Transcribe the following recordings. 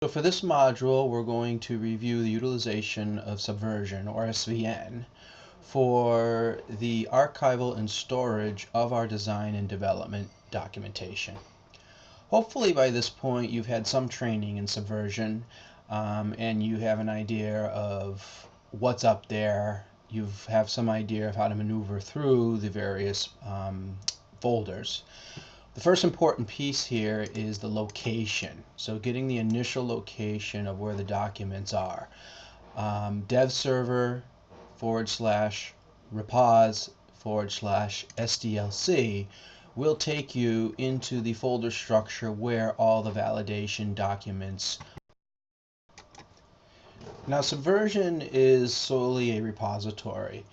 So for this module, we're going to review the utilization of Subversion, or SVN, for the archival and storage of our design and development documentation. Hopefully by this point you've had some training in Subversion and you have an idea of what's up there. You have some idea of how to maneuver through the various folders. The first important piece here is the location. So getting the initial location of where the documents are. Dev server /repos/SDLC will take you into the folder structure where all the validation documents. Now Subversion is solely a repository,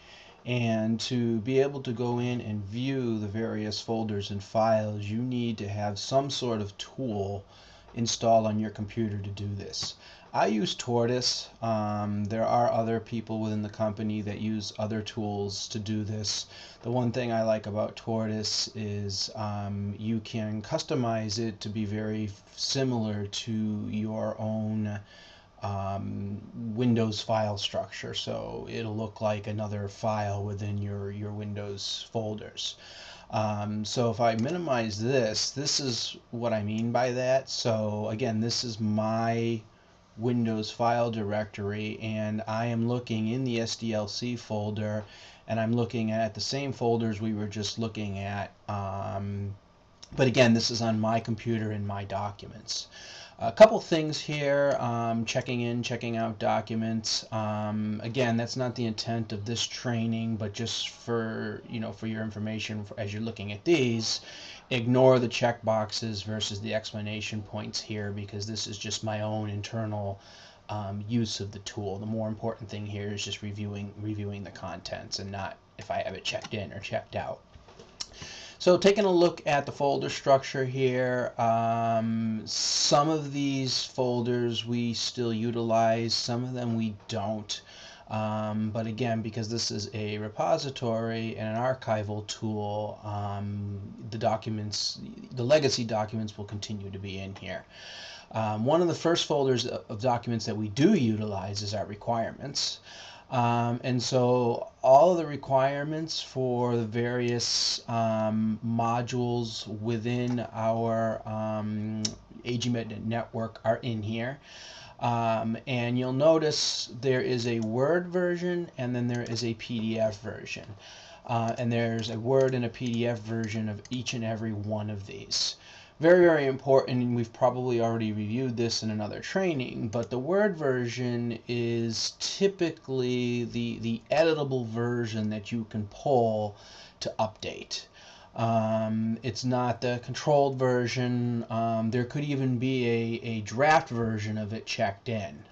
and to be able to go in and view the various folders and files, you need to have some sort of tool installed on your computer to do this. I use Tortoise. There are other people within the company that use other tools to do this. The one thing I like about Tortoise is you can customize it to be very similar to your own Windows file structure, so it'll look like another file within your Windows folders. So if I minimize this is what I mean by that. So again, this is my Windows file directory, and I am looking in the SDLC folder, and I'm looking at the same folders we were just looking at, but again, this is on my computer in my documents. A couple things here, checking in, checking out documents. Again, that's not the intent of this training, but just for your information as you're looking at these, ignore the check boxes versus the explanation points here, because this is just my own internal use of the tool. The more important thing here is just reviewing the contents, and not if I have it checked in or checked out. So taking a look at the folder structure here, some of these folders we still utilize, some of them we don't. But again, because this is a repository and an archival tool, the legacy documents will continue to be in here. One of the first folders of documents that we do utilize is our requirements. And so all of the requirements for the various modules within our AGMed network are in here. And you'll notice there is a Word version, and then there is a PDF version. And there's a Word and a PDF version of each and every one of these. Very, very important, and we've probably already reviewed this in another training, but the Word version is typically the editable version that you can pull to update. It's not the controlled version. There could even be a draft version of it checked in.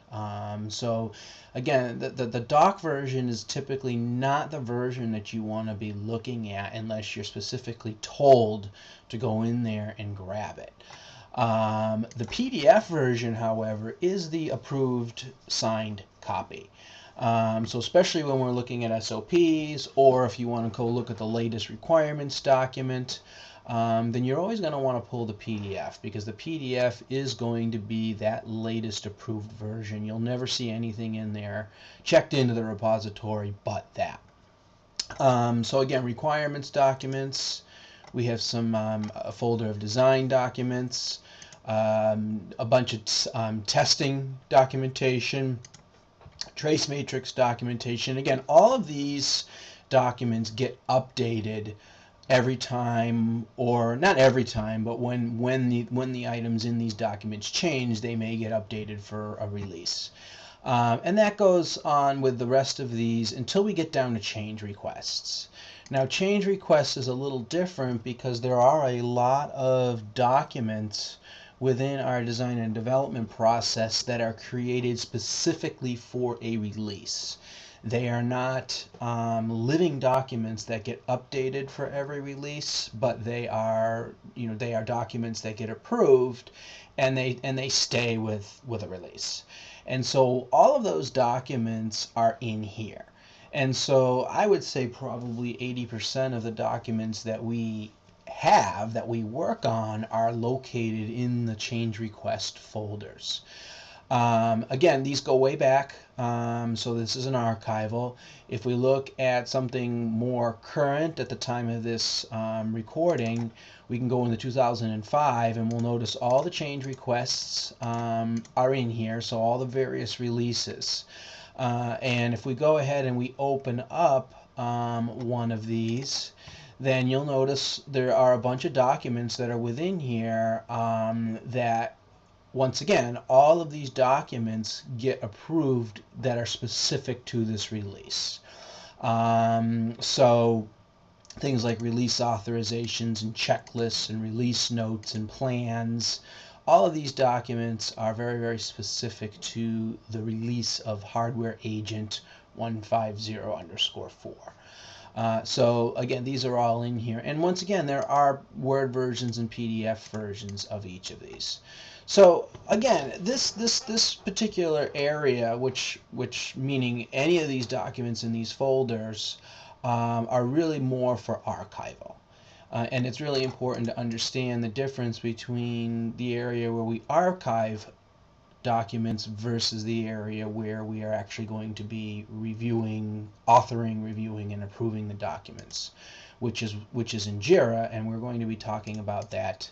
So again, the doc version is typically not the version that you want to be looking at unless you're specifically told to go in there and grab it. The PDF version, however, is the approved signed copy. So especially when we're looking at SOPs, or if you want to go look at the latest requirements document, then you're always going to want to pull the PDF, because the PDF is going to be that latest approved version. You'll never see anything in there checked into the repository but that. So again, requirements documents, we have a folder of design documents, a bunch of testing documentation, trace matrix documentation. Again, all of these documents get updated every time, or not every time, but when the items in these documents change, they may get updated for a release. And that goes on with the rest of these until we get down to change requests. Now, change requests is a little different because there are a lot of documents within our design and development process that are created specifically for a release. They are not living documents that get updated for every release, but they are documents that get approved, and they stay with a release. And so all of those documents are in here. And so I would say probably 80% of the documents that we work on are located in the change request folders. Again, these go way back, so this is an archival. If we look at something more current at the time of this recording, we can go into 2005 and we'll notice all the change requests are in here, so all the various releases. And if we go ahead and we open up one of these, then you'll notice there are a bunch of documents that are within here that, once again, all of these documents get approved that are specific to this release. So things like release authorizations and checklists and release notes and plans, all of these documents are very, very specific to the release of hardware agent 150_4. So again, these are all in here. And once again, there are Word versions and PDF versions of each of these. So again, this particular area, which meaning any of these documents in these folders, are really more for archival. And it's really important to understand the difference between the area where we archive documents versus the area where we are actually going to be reviewing, authoring, reviewing, and approving the documents, which is in JIRA, and we're going to be talking about that